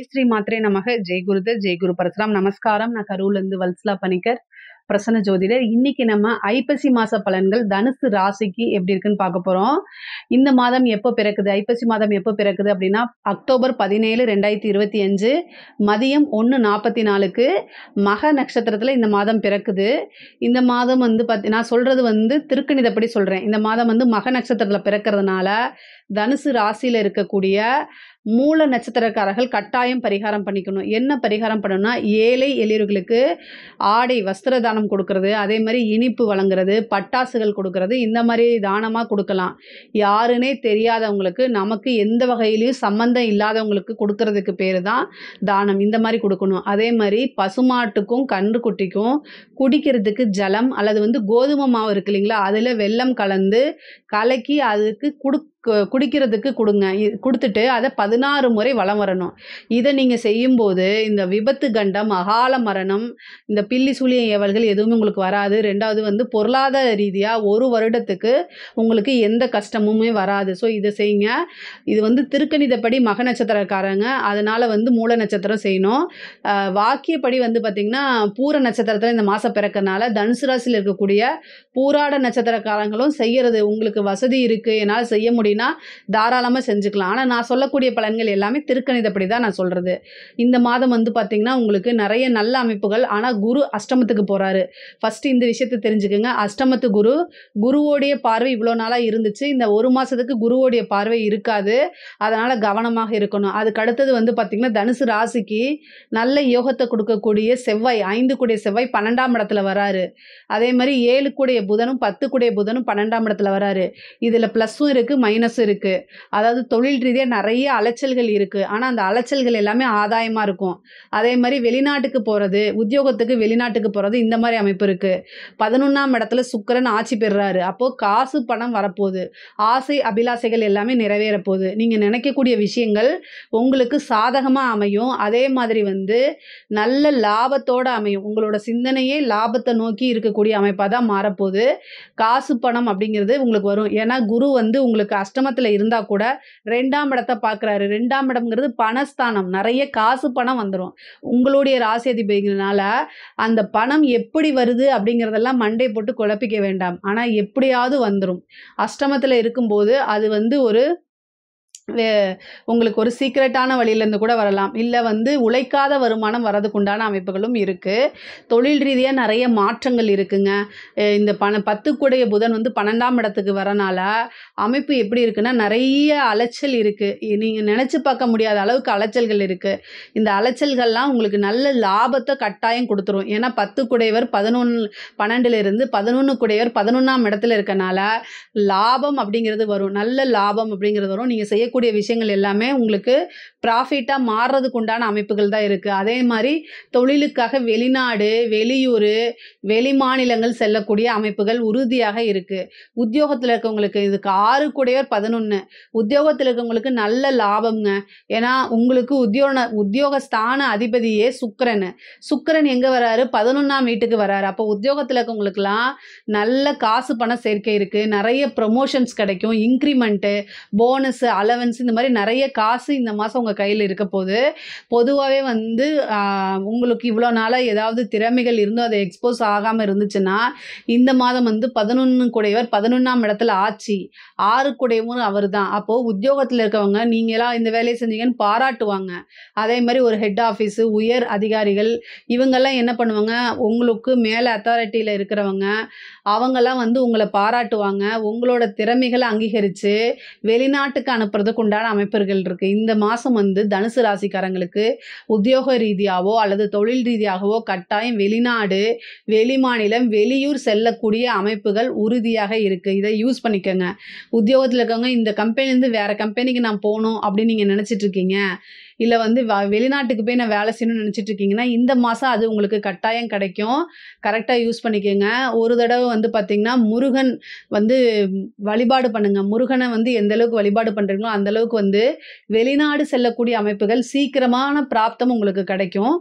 శ్రీ మాత్రే నమః. జై గురుదేవ్, జై குரு பரசுராம். நமஸ்காரம். நான் கரூர்லேருந்து வல்சலா பணிக்கர், பிரசன்ன ஜோதிடர். இன்னைக்கு நம்ம ஐப்பசி மாச பலன்கள் தனுசு ராசிக்கு எப்படி இருக்குன்னு பார்க்க போறோம். இந்த மாதம் எப்போ பிறக்குது, ஐப்பசி மாதம் எப்போ பிறக்குது அப்படின்னா அக்டோபர் 17, 2025 மதியம் 1:44க்கு மக நட்சத்திரத்தில் இந்த மாதம் பிறக்குது. இந்த மாதம் வந்து நான் சொல்றது வந்து திருக்கணிதப்படி சொல்றேன். இந்த மாதம் வந்து மக நட்சத்திரத்தில் பிறக்கிறதுனால தனுசு ராசியில் இருக்கக்கூடிய மூல நட்சத்திரக்காரர்கள் கட்டாயம் பரிகாரம் பண்ணிக்கணும். என்ன பரிகாரம் பண்ணணும்னா, ஏழை எளியவர்களுக்கு ஆடை வஸ்திர தானம் கொடுக்கறது, அதே மாதிரி இனிப்பு வழங்குறது, பட்டாசுகள் கொடுக்கறது, இந்த மாதிரி தானமாக கொடுக்கலாம். யாருன்னே தெரியாதவங்களுக்கு, நமக்கு எந்த வகையிலையும் சம்பந்தம் இல்லாதவங்களுக்கு கொடுக்கறதுக்கு பேர் தான் தானம். இந்த மாதிரி கொடுக்கணும். அதே மாதிரி பசுமாட்டுக்கும் கன்றுக்குட்டிக்கும் குடிக்கிறதுக்கு ஜலம் அல்லது வந்து கோதுமை மாவு இருக்கு இல்லைங்களா, அதில் வெல்லம் கலந்து கலக்கி அதுக்கு குடிக்கிறதுக்கு கொடுங்க. கொடுத்துட்டு அதை 16 முறை வலம் வரணும். இதை நீங்கள் செய்யும்போது இந்த விபத்து கண்டம், அகால மரணம், இந்த பில்லி சூழியம் ஏவல்கள் எதுவுமே உங்களுக்கு வராது. ரெண்டாவது வந்து பொருளாதார ரீதியாக 1 வருடத்துக்கு உங்களுக்கு எந்த கஷ்டமுமே வராது. ஸோ இதை செய்யுங்க. இது வந்து திருக்கணிதப்படி மக நட்சத்திரக்காரங்க, அதனால் வந்து மூல நட்சத்திரம் செய்யணும். வாக்கியப்படி வந்து பார்த்திங்கன்னா பூர நட்சத்திரத்தில் இந்த மாதம் பிறக்கிறதுனால தனுசு ராசியில் இருக்கக்கூடிய பூராட நட்சத்திரக்காரங்களும் செய்கிறது உங்களுக்கு வசதி இருக்குது, என்னால் செய்ய முடியும்னா தாராளமாக செஞ்சுக்கலாம். ஆனால் நான் சொல்லக்கூடிய பலன்கள் எல்லாமே திருக்கணிதப்படி தான் நான் சொல்கிறது. இந்த மாதம் வந்து பார்த்திங்கன்னா உங்களுக்கு நிறைய நல்ல அமைப்புகள். ஆனால் குரு அஷ்டமத்துக்கு போகிறாரு. ஃபஸ்ட்டு இந்த விஷயத்தை தெரிஞ்சுக்கோங்க. அஷ்டமத்து குருவோடைய பார்வை இவ்வளோ நாளாக இருந்துச்சு. இந்த 1 மாதத்துக்கு குருவோடைய பார்வை இருக்காது. அதனால் கவனமாக இருக்கணும். அதுக்கு அடுத்தது வந்து பார்த்திங்கன்னா தனுசு ராசிக்கு நல்ல யோகத்தை கொடுக்கக்கூடிய செவ்வாய், 5 கூடிய செவ்வாய் 12ஆம் இடத்துல வராரு. அதே மாதிரி 7 கூடிய புதனும் 10 கூடிய புதனும் 12ஆம் இடத்துல வராரு. இதில் ப்ளஸ்ஸும் இருக்குது, மைனஸும் இருக்குது. அதாவது தொழில் ரீதியாக நிறைய அலைச்சல்கள் இருக்குது. ஆனால் அந்த அலைச்சல்கள் எல்லாமே ஆதாயமாக இருக்கும். அதே மாதிரி வெளிநாட்டுக்கு போகிறது, உத்தியோகத்துக்கு வெளிநாட்டுக்கு போகிறது, இந்த மாதிரி அமைப்பு இருக்குது. 11ஆம் இடத்துல சுக்கிரன் ஆட்சி பெறுறாரு. அப்போது காசு பணம் வரப்போகுது. ஆசை அபிலாசைகள் எல்லாமே நிறைவேற போகுது. நீங்கள் நினைக்கக்கூடிய விஷயங்கள் உங்களுக்கு சாதகமாக அமையும். அதே மாதிரி வந்து நல்ல லாபத்தோடு அமையும். உங்களோட சிந்தனையே லாபத்தை நோக்கி இருக்கக்கூடிய அமைப்பாக தான் மாறப்போகுது. காசு பணம் அப்படிங்கிறது உங்களுக்கு வரும். ஏன்னா குரு வந்து உங்களுக்கு அஷ்டமத்தில் இருந்தால் கூட 2ஆம் இடத்தை பார்க்குறாரு. 2ஆம் இடம்ங்கிறது பணஸ்தானம். நிறைய காசு பணம் வந்துடும். உங்களுடைய ராசி அதிபதினால அந்த பணம் எப்படி வருது அப்படிங்கிறதெல்லாம் மண்டை போட்டு குழப்பிக்க வேண்டாம். ஆனால் எப்படியாவது வந்துடும். அஷ்டமத்தில் இருக்கும்போது அது வந்து உங்களுக்கு ஒரு சீக்ரெட்டான வழியிலேருந்து கூட வரலாம். இல்லை வந்து உழைக்காத வருமானம் வரதுக்கு உண்டான அமைப்புகளும் இருக்குது. தொழில் ரீதியாக நிறைய மாற்றங்கள் இருக்குங்க. இந்த 10 கூடிய புதன் வந்து 12ஆம் இடத்துக்கு வரனால அமைப்பு எப்படி இருக்குன்னா நிறைய அலைச்சல் இருக்குது. நீங்கள் நினச்சி பார்க்க முடியாத அளவுக்கு அலைச்சல்கள் இருக்குது. இந்த அலைச்சல்கள்லாம் உங்களுக்கு நல்ல லாபத்தை கட்டாயம் கொடுத்துரும். ஏன்னா 10 கூடையவர் 12லிருந்து 11 கூடையவர் 11ஆம் இடத்துல இருக்கனால லாபம் அப்படிங்கிறது வரும். நல்ல லாபம் அப்படிங்கிறது வரும். நீங்கள் செய்யக்கூடிய விஷயங்கள் எல்லாமே உங்களுக்கு ப்ராஃபிட்டாக மாறுறதுக்கு உண்டான அமைப்புகள் தான் இருக்குது. அதே மாதிரி தொழிலுக்காக வெளிநாடு, வெளியூர், வெளி மாநிலங்கள் செல்லக்கூடிய அமைப்புகள் உறுதியாக இருக்குது. உத்தியோகத்தில் இருக்கவங்களுக்கு இதுக்கு 6 கூடையவர் 11. உத்தியோகத்தில் இருக்கவங்களுக்கு நல்ல லாபம்ங்க. ஏன்னா உங்களுக்கு உத்தியோகஸ்தான அதிபதியே சுக்கிரன். சுக்கிரன் எங்கே வராரு? 11ஆம் வீட்டுக்கு வராரு. அப்போ உத்தியோகத்தில் இருக்கவங்களுக்குலாம் நல்ல காசு பண சேர்க்கை இருக்குது. நிறைய ப்ரொமோஷன்ஸ் கிடைக்கும். இன்க்ரிமெண்ட்டு, போனஸ், அலவன்ஸ், இந்த மாதிரி நிறைய காசு இந்த மாதம் உங்கள் கையில் இருக்க போது. பொதுவாகவே வந்து உங்களுக்கு இவ்வளோ நாளாக ஏதாவது திறமைகள் இருந்தும் அதை எக்ஸ்போஸ் ஆகாமல் இருந்துச்சுன்னா இந்த மாதம் வந்து 11 கூடையவர் 11ஆம் இடத்துல ஆட்சி, 6 கூடையவும் அவர் தான். அப்போது உத்தியோகத்தில் இருக்கவங்க நீங்களாம் இந்த வேலையை செஞ்சீங்கன்னு பாராட்டுவாங்க. அதே மாதிரி ஒரு ஹெட் ஆஃபீஸு, உயர் அதிகாரிகள் இவங்கெல்லாம் என்ன பண்ணுவாங்க, உங்களுக்கு மேலே அத்தாரிட்டியில் இருக்கிறவங்க அவங்கெல்லாம் வந்து உங்களை பாராட்டுவாங்க. உங்களோட திறமைகளை அங்கீகரித்து வெளிநாட்டுக்கு அனுப்புறதுக்கு உண்டான அமைப்புகள் இருக்குது. இந்த மாதம் வந்து தனுசு ராசிக்காரங்களுக்கு உத்தியோக ரீதியாகவோ அல்லது தொழில் ரீதியாகவோ கட்டாயம் வெளிநாடு, வெளி மாநிலம், வெளியூர் செல்லக்கூடிய அமைப்புகள் உறுதியாக இருக்குது. இதை யூஸ் பண்ணிக்கோங்க. உத்தியோகத்தில் இருக்கவங்க இந்த கம்பெனிலேருந்து வேறு கம்பெனிக்கு நான் போகணும் அப்படின்னு நீங்கள் நினச்சிட்டு இருக்கீங்க, இல்லை வந்து வெளிநாட்டுக்கு போய் நான் வேலை செய்யணும்னு நினச்சிட்டு இருக்கீங்கன்னா இந்த மாதம் அது உங்களுக்கு கட்டாயம் கிடைக்கும். கரெக்டாக யூஸ் பண்ணிக்கோங்க. ஒரு தடவை வந்து பார்த்திங்கன்னா முருகன் வந்து வழிபாடு பண்ணுங்கள். முருகனை வந்து எந்த அளவுக்கு வழிபாடு பண்ணுறீங்களோ அந்தளவுக்கு வந்து வெளிநாடு செல்லக்கூடிய அமைப்புகள் சீக்கிரமான பிராப்தம் உங்களுக்கு கிடைக்கும்.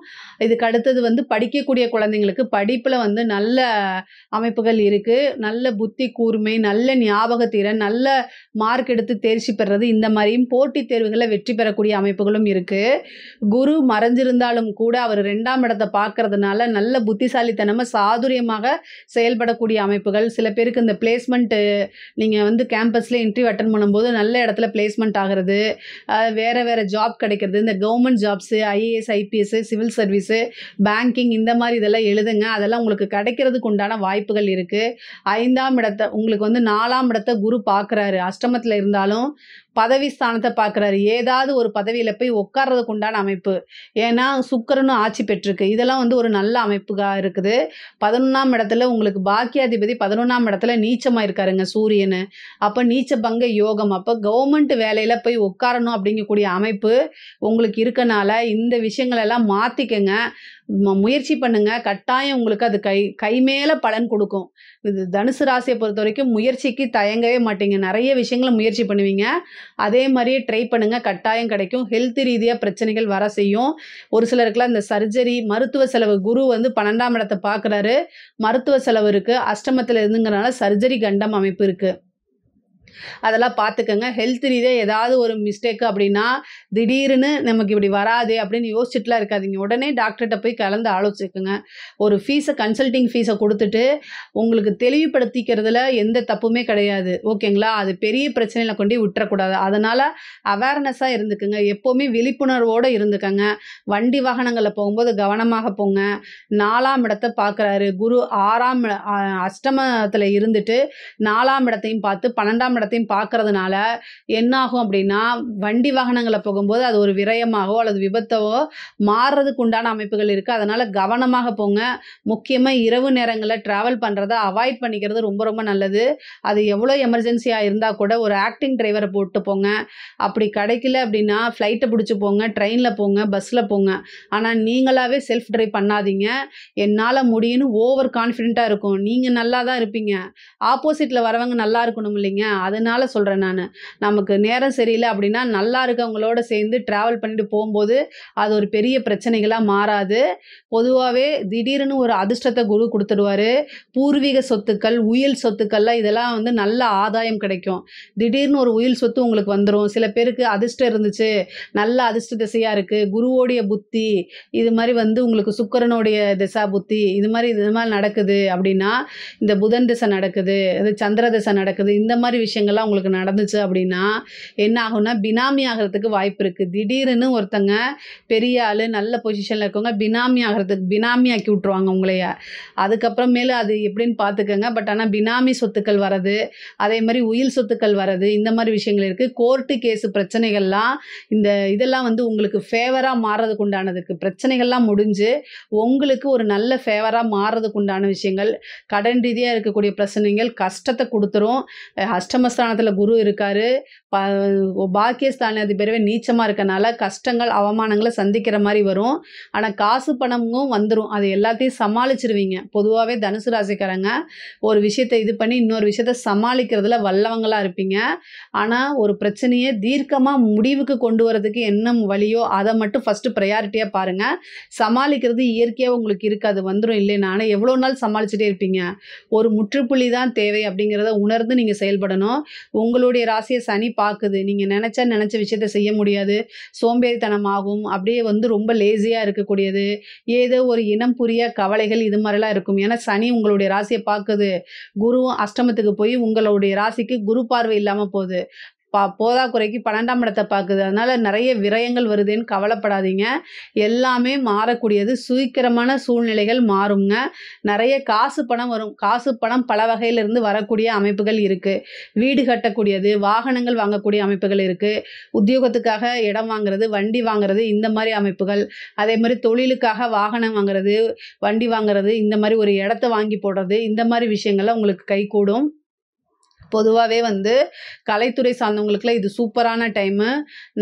இதுக்கு அடுத்தது வந்து படிக்கக்கூடிய குழந்தைங்களுக்கு படிப்பில் வந்து நல்ல அமைப்புகள் இருக்குது. நல்ல புத்தி கூர்மை, நல்ல ஞாபகத்திறன், நல்ல மார்க் எடுத்து தேர்ச்சி பெறுறது, இந்த மாதிரியும் போட்டித் தேர்வுகளில் வெற்றி பெறக்கூடிய அமைப்புகளும் இருக்குது. இருக்குது. குரு மறைஞ்சிருந்தாலும் கூட அவர் 2ஆம் இடத்தை பார்க்கறதுனால நல்ல புத்திசாலித்தனமாக சாதுரியமாக செயல்படக்கூடிய அமைப்புகள். சில பேருக்கு இந்த பிளேஸ்மெண்ட்டு நீங்கள் வந்து கேம்பஸில் இன்டர்வியூ அட்டன் பண்ணும்போது நல்ல இடத்துல பிளேஸ்மெண்ட் ஆகிறது, வேறு வேறு ஜாப் கிடைக்கிறது, இந்த government jobs, IAS, IPS, civil service, banking இந்த மாதிரி இதெல்லாம் எழுதுங்க. அதெல்லாம் உங்களுக்கு கிடைக்கிறதுக்கு உண்டான வாய்ப்புகள் இருக்குது. 5ஆம் இடத்தை உங்களுக்கு வந்து 4ஆம் இடத்தை குரு பார்க்குறாரு. அஷ்டமத்தில் இருந்தாலும் பதவி ஸ்தானத்தை பார்க்குறாரு. ஏதாவது ஒரு பதவியில் போய் உட்கார்றதுக்கு உண்டான அமைப்பு. ஏன்னா சுக்கிரனும் ஆட்சி பெற்றிருக்கு. இதெல்லாம் வந்து ஒரு நல்ல அமைப்புகளாக இருக்குது. 11ஆம் இடத்துல உங்களுக்கு பாக்கியாதிபதி 11ஆம் இடத்துல நீச்சமாக இருக்காருங்க சூரியன். அப்போ நீச்ச பங்க யோகம். அப்போ கவர்மெண்ட் வேலையில் போய் உட்காரணும் அப்படிங்கக்கூடிய அமைப்பு உங்களுக்கு இருக்கனால இந்த விஷயங்களெல்லாம் மாற்றிக்கங்க. முயற்சி பண்ணுங்க. கட்டாயம் உங்களுக்கு அது கை மேலே பலன் கொடுக்கும். இது தனுசு ராசியை பொறுத்த வரைக்கும் முயற்சிக்கு தயங்கவே மாட்டீங்க. நிறைய விஷயங்களை முயற்சி பண்ணுவீங்க. அதே மாதிரியே ட்ரை பண்ணுங்க. கட்டாயம் கிடைக்கும். ஹெல்த் ரீதியாக பிரச்சனைகள் வர செய்யும். ஒரு சிலருக்குலாம் இந்த சர்ஜரி, மருத்துவ செலவு, குரு வந்து 12ஆம் இடத்தை பார்க்குறாரு. மருத்துவ செலவு இருக்குது. அஷ்டமத்தில் இருந்துங்கிறனால சர்ஜரி கண்டம் அமைப்பு இருக்குது. அதெல்லாம் பார்த்துக்கங்க. ஹெல்த் ரீதியாக ஏதாவது ஒரு மிஸ்டேக்கு அப்படின்னா திடீர்னு நமக்கு இப்படி வராதே அப்படின்னு யோசிச்சுட்டுலாம் இருக்காதீங்க. உடனே டாக்டர்கிட்ட போய் கலந்து ஆலோசிக்குங்க. ஒரு கன்சல்டிங் ஃபீஸை கொடுத்துட்டு உங்களுக்கு தெளிவுபடுத்திக்கிறதுல எந்த தப்புமே கிடையாது. ஓகேங்களா? அது பெரிய பிரச்சனையில் கொண்டு விட்டுறக்கூடாது. அதனால் அவேர்னஸாக இருந்துக்குங்க. எப்போவுமே விழிப்புணர்வோடு இருந்துக்கங்க. வண்டி வாகனங்களில் போகும்போது கவனமாக போங்க. 4ஆம் இடத்தை பார்க்குறாரு குரு. அஷ்டமத்தில் இருந்துட்டு 4ஆம் இடத்தையும் பார்த்து 12ஆம் இடத்தையும் பார்க்கறதுனால என்ன ஆகும் அப்படின்னா வண்டி வாகனங்களில் போகும்போது அது ஒரு விரயமாகவோ அல்லது விபத்தவோ மாறுறதுக்கு உண்டான அமைப்புகள் இருக்குது. அதனால் கவனமாக போங்க. முக்கியமாக இரவு நேரங்களில் ட்ராவல் பண்ணுறதை அவாய்ட் பண்ணிக்கிறது ரொம்ப ரொம்ப நல்லது. அது எவ்வளோ எமர்ஜென்சியாக இருந்தால் கூட ஒரு ஆக்டிங் டிரைவரை போட்டு போங்க. அப்படி கிடைக்கல அப்படின்னா ஃப்ளைட்டை பிடிச்சி போங்க, ட்ரெயினில் போங்க, பஸ்ஸில் போங்க. ஆனால் நீங்களாகவே செல்ஃப் ட்ரைவ் பண்ணாதீங்க. என்னால் முடியும்னு ஓவர் கான்ஃபிடென்ட்டாக இருக்கும். நீங்கள் நல்லா தான் இருப்பீங்க, ஆப்போசிட்டில் வரவங்க நல்லா இருக்கணும் இல்லைங்க. அதனால சொல்கிறேன் நான். நமக்கு நேரம் சரியில்லை அப்படின்னா நல்லா இருக்கவங்களோட சேர்ந்து ட்ராவல் பண்ணிட்டு போகும்போது அது ஒரு பெரிய பிரச்சனைகளாக மாறாது. பொதுவாகவே திடீர்னு ஒரு அதிர்ஷ்டத்தை குரு கொடுத்துடுவார். பூர்வீக சொத்துக்கள், உயில் சொத்துக்கள்லாம் இதெல்லாம் வந்து நல்ல ஆதாயம் கிடைக்கும். திடீர்னு ஒரு உயில் சொத்து உங்களுக்கு வந்துடும். சில பேருக்கு அதிர்ஷ்டம் இருந்துச்சு, நல்ல அதிர்ஷ்ட திசையாக இருக்குது, குருவோடைய புத்தி இது மாதிரி வந்து உங்களுக்கு சுக்கிரனுடைய திசா புத்தி இது மாதிரி நடக்குது அப்படின்னா, இந்த புதன் திசை நடக்குது, இது சந்திர திசை நடக்குது, இந்த மாதிரி விஷயங்கள்லாம் உங்களுக்கு நடந்துச்சு அப்படின்னா என்ன ஆகும்னா பினாமி ஆகிறதுக்கு வாய்ப்பு இருக்குது. திடீர்னு ஒருத்தங்க பெரிய ஆள் நல்ல பொசிஷனில் இருக்கவங்க பினாமி ஆக்கி விட்ருவாங்க உங்களைய. அதுக்கப்புறமேலு அது எப்படின்னு பார்த்துக்கங்க. பட் ஆனால் பினாமி சொத்துக்கள் வரது, அதே மாதிரி உயில் சொத்துக்கள் வரது, இந்த மாதிரி விஷயங்கள் இருக்குது. கோர்ட்டு கேஸு பிரச்சனைகள்லாம் இதெல்லாம் வந்து உங்களுக்கு ஃபேவராக மாறுறதுக்கு உண்டானதுக்கு பிரச்சனைகள்லாம் முடிஞ்சு உங்களுக்கு ஒரு நல்ல ஃபேவராக மாறுறதுக்கு உண்டான விஷயங்கள். கடன் ரீதியாக இருக்கக்கூடிய பிரச்சனைகள் கஷ்டத்தை கொடுத்துரும். அஷ்டமஸ்தானத்தில் குரு இருக்கார். பாக்கியஸ்தானாதிபதியே நீச்சமாக இருக்கனால கஷ்டங்கள் அவமானங்களை சந்திக்கிற மாதிரி வரும். ஆனால் காசு பணமும் வந்துடும். அது எல்லாத்தையும் சமாளிச்சிருவீங்க. பொதுவாகவே தனுசு ராசிக்காரங்க ஒரு விஷயத்தை இது பண்ணி இன்னொரு விஷயத்தை சமாளிக்கிறதுல வல்லவங்களாக இருப்பீங்க. ஆனால் ஒரு பிரச்சனையை தீர்க்கமாக முடிவுக்கு கொண்டு வரதுக்கு என்ன வழியோ அதை மட்டும் ஃபஸ்ட்டு ப்ரையாரிட்டியாக பாருங்கள். சமாளிக்கிறது இயற்கையாக உங்களுக்கு இருக்காது, வந்துடும் இல்லைன்னா. ஆனால் எவ்வளோ நாள் சமாளிச்சுட்டே இருப்பீங்க? ஒரு முற்றுப்புள்ளி தான் தேவை அப்படிங்கிறத உணர்ந்து நீங்கள் செயல்படணும். உங்களுடைய ராசியை சனி பார்க்குது. நீங்கள் நினச்ச விஷயத்தை செய்ய முடியாது, சோம்பேறித்தனம் ஆகும், அப்படியே வந்து ரொம்ப லேசியாக இருக்கக்கூடியது, ஏதோ ஒரு இனம் புரிய கவலைகள் இது மாதிரிலாம் இருக்கும். ஏன்னா சனி உங்களுடைய ராசியை பார்க்குது. குருவும் அஷ்டமத்துக்கு போய் உங்களுடைய ராசிக்கு குரு பார்வை இல்லாமல் போகுது. போதாக்குறைக்கு 12ஆம் இடத்தை பார்க்குது. அதனால் நிறைய விரயங்கள் வருதுன்னு கவலைப்படாதீங்க. எல்லாமே மாறக்கூடியது. சீக்கிரமான சூழ்நிலைகள் மாறுங்க. நிறைய காசு பணம் வரும். காசு பணம் பல வகையிலிருந்து வரக்கூடிய அமைப்புகள் இருக்குது. வீடு கட்டக்கூடியது, வாகனங்கள் வாங்கக்கூடிய அமைப்புகள் இருக்குது. உத்தியோகத்துக்காக இடம் வாங்குறது, வண்டி வாங்குறது, இந்த மாதிரி அமைப்புகள். அதே மாதிரி தொழிலுக்காக வாகனம் வாங்குறது, வண்டி வாங்குறது, இந்த மாதிரி ஒரு இடத்த வாங்கி போடுறது, இந்த மாதிரி விஷயங்கள்லாம் உங்களுக்கு கைகூடும். பொதுவாகவே வந்து கலைத்துறை சார்ந்தவங்களுக்குலாம் இது சூப்பரான டைமு.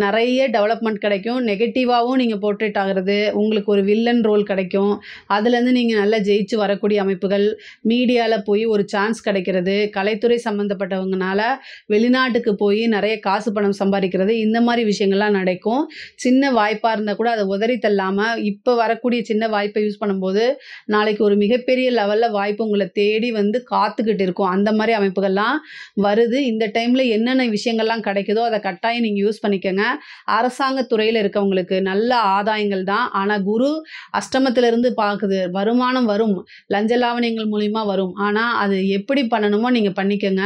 நிறைய டெவலப்மெண்ட் கிடைக்கும். நெகட்டிவாகவும் நீங்கள் போர்ட்ரேட் ஆகிறது, உங்களுக்கு ஒரு வில்லன் ரோல் கிடைக்கும். அதுலேருந்து நீங்கள் நல்லா ஜெயிச்சு வரக்கூடிய அமைப்புகள். மீடியாவில் போய் ஒரு சான்ஸ் கிடைக்கிறது, கலைத்துறை சம்மந்தப்பட்டவங்கனால வெளிநாட்டுக்கு போய் நிறைய காசு பணம் சம்பாதிக்கிறது, இந்த மாதிரி விஷயங்கள்லாம் நடக்கும். சின்ன வாய்ப்பாக இருந்தால் கூட அதை உதறி தள்ளாமல் இப்போ வரக்கூடிய சின்ன வாய்ப்பை யூஸ் பண்ணும்போது நாளைக்கு ஒரு மிகப்பெரிய லெவலில் வாய்ப்பு உங்களை தேடி வந்து காத்துக்கிட்டு இருக்கும். அந்த மாதிரி அமைப்புகள்லாம் வருது. இந்த டைம்ல என்னென்ன விஷயங்கள்லாம் கிடைக்குதோ அத கட்டாயம் நீங்க யூஸ் பண்ணிக்கங்க. அரசாங்க துறையில இருக்கவங்களுக்கு நல்ல ஆதாயங்கள் தான். ஆனா குரு அஷ்டமத்திலிருந்து பார்க்குது. வருமானம் வரும். லஞ்ச லாவணியங்கள் மூலியமா வரும். ஆனா அது எப்படி பண்ணணுமோ நீங்க பண்ணிக்கங்க.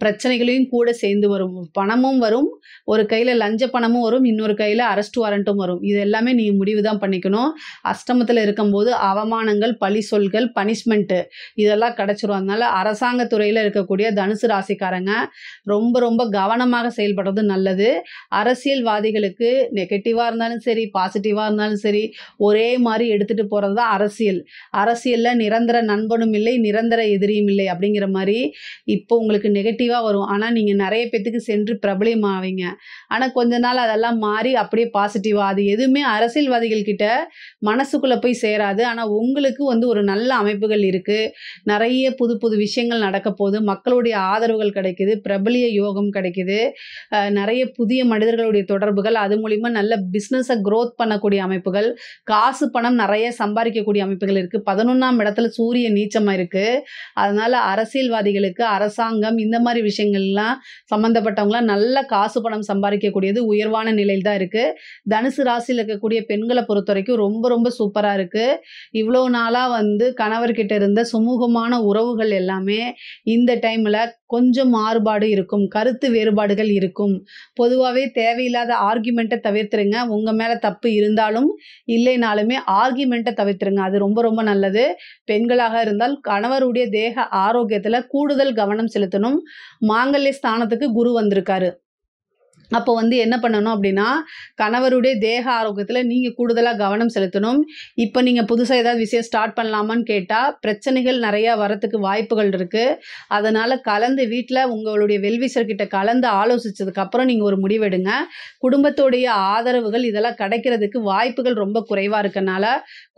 பிரச்சனைகளையும் கூட சேர்ந்து வரும். பணமும் வரும். ஒரு கையில லஞ்ச பணமும் வரும். இன்னொரு கையில அரெஸ்ட் வாரண்ட்டும் வரும். இது எல்லாமே நீங்க முடிவு தான் பண்ணிக்கணும். அஷ்டமத்தில இருக்கும்போது அவமானங்கள், பழி சொல்கள், பனிஷ்மென்ட் இதெல்லாம் கிடைச்சிரும். அதனால அரசாங்க துறையில இருக்கக்கூடிய தனுசு ராசிக்காரங்க ரொம்ப ரொம்ப கவனமாக செயல்படுறது நல்லது. அரசியல்வாதிகளுக்கு நெகட்டிவா இருந்தாலும் சரி, பாசிட்டிவா இருந்தாலும் சரி, ஒரே மாரி எடுத்துட்டு போறது தான் அரசியல். அரசியல்ல நிரந்தர நண்பனும் இல்லை, நிரந்தர எதிரியும் இல்லை அப்படிங்கிற மாரி இப்போ உங்களுக்கு நெகட்டிவா வரும். ஆனா நீங்க நெறைய பேத்துக்கு சென்று பிரபலியம் ஆவீங்க. ஆனா கொஞ்ச நாள் அதெல்லாம் மாறி அப்படியே பாசிட்டிவா அது எதுவுமே அரசியல்வாதிகள் கிட்ட மனசுக்குள்ள போய் சேராது. ஆனா உங்களுக்கு ஒரு நல்ல அமைப்புகள் இருக்கு. நெறைய புது புது விஷயங்கள் நடக்கப்போது. மக்களுடைய ஆதரவுகள் கிடைக்குது. பிரபலிய யோகம் கிடைக்குது. நெறைய புதிய மனிதர்களுடைய தொடர்புகள், அது மூலியமா நல்ல பிசினஸ குரோத் பண்ணக்கூடிய அமைப்புகள், காசு பணம் நெறைய சம்பாரிக்கக்கூடிய அமைப்புகள் இருக்கு. 11ஆம் இடத்துல சூரியன் நீச்சமா இருக்கு. அதனால அரசியல்வாதிகளுக்கு, அரசாங்கம் இந்த மாரி விஷயங்கள்லாம் சம்மந்தப்பட்டவங்கலாம் நல்ல காசு பணம் சம்பாரிக்கக்கூடியது உயர்வான நிலையில் தான் இருக்கு. தனுசு ராசியில இருக்கக்கூடிய பெண்கள பொறுத்தவரைக்கும் ரொம்ப ரொம்ப சூப்பரா இருக்கு. இவ்வளோ நாளா கணவர்கிட்ட இருந்த சுமூகமான உறவுகள் எல்லாமே இந்த டைம்ல கொஞ்சம் மாறுபாடு இருக்கும். கருத்து வேறுபாடுகள் இருக்கும். பொதுவாவே தேவையில்லாத ஆர்கியுமெண்ட்ட தவிர்த்துருங்க. உங்க மேல தப்பு இருந்தாலும், இல்லைனாலுமே ஆர்கியுமெண்ட்ட தவிர்த்துருங்க. அது ரொம்ப ரொம்ப நல்லது. பெண்களாக இருந்தால் கணவருடைய தேக ஆரோக்கியத்துல கூடுதல் கவனம் செலுத்தணும். மாங்கல்ய ஸ்தானத்துக்கு குரு வந்திருக்காரு. அப்போ என்ன பண்ணணும் அப்படின்னா, கணவருடைய தேக ஆரோக்கியத்துல நீங்க கூடுதலா கவனம் செலுத்தணும். இப்ப நீங்க புதுசா ஏதாவது விஷயம் ஸ்டார்ட் பண்ணலாமான்னு கேட்டா, பிரச்சனைகள் நெறைய வரத்துக்கு வாய்ப்புகள் இருக்கு. அதனால கலந்து வீட்ல உங்களுடைய வெல்விஷர் கிட்ட கலந்து ஆலோசிச்சதுக்கு அப்புறம் நீங்க ஒரு முடிவெடுங்க. குடும்பத்தோடைய ஆதரவுகள் இதெல்லாம் கிடைக்கிறதுக்கு வாய்ப்புகள் ரொம்ப குறைவா இருக்கனால,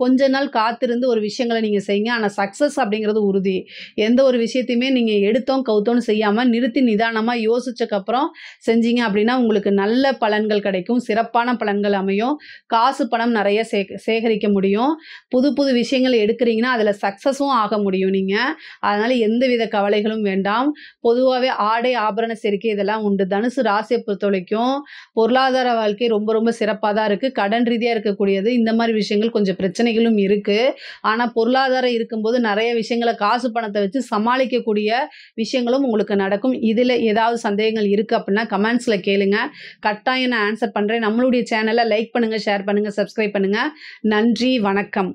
கொஞ்ச நாள் காத்திருந்து ஒரு விஷயங்கள நீங்க செய்யுங்க. ஆனா சக்சஸ் அப்படிங்கிறது உறுதி. எந்த ஒரு விஷயத்தையுமே நீங்க எடுத்தோம், கவுத்தோம்னு செய்யாம நிறுத்தி நிதானமா யோசிச்சக்கப்புறம் செஞ்சீங்க அப்படின்னா, உங்களுக்கு நல்ல பலன்கள் கிடைக்கும். சிறப்பான பலன்கள் அமையும். காசு பணம் நெறைய சேகரிக்க முடியும். புது புது விஷயங்கள் எடுக்கிறீங்கன்னா, அதில சக்சஸும் ஆக முடியும் நீங்க. அதனால எந்தவித கவலைகளும் வேண்டாம். பொதுவாவே ஆடை, ஆபரண சேர்க்கை இதெல்லாம் உண்டு. தனுசு ராசிய பொறுத்தவரைக்கும் பொருளாதார வாழ்க்கை ரொம்ப ரொம்ப சிறப்பா தான் இருக்கு. கடன் ரீதியா இருக்கக்கூடியது. இந்த மாரி விஷயங்கள் கொஞ்சம் பிரச்சனைகளும் இருக்கு. ஆனா பொருளாதாரம் இருக்கும்போது நெறைய விஷயங்கள காசு பணத்த வச்சு சமாளிக்கக்கூடிய விஷயங்களும் உங்களுக்கு நடக்கும். இதில ஏதாவது சந்தேகங்கள் இருக்கு அப்படின்னா கமெண்ட்ஸ்ல கேளுங்க. கட்டாயம் நான் ஆன்சர் பண்றேன். நம்மளுடைய சேனல லைக் பண்ணுங்க, ஷேர் பண்ணுங்க, சப்ஸ்கிரைப் பண்ணுங்க. நன்றி, வணக்கம்.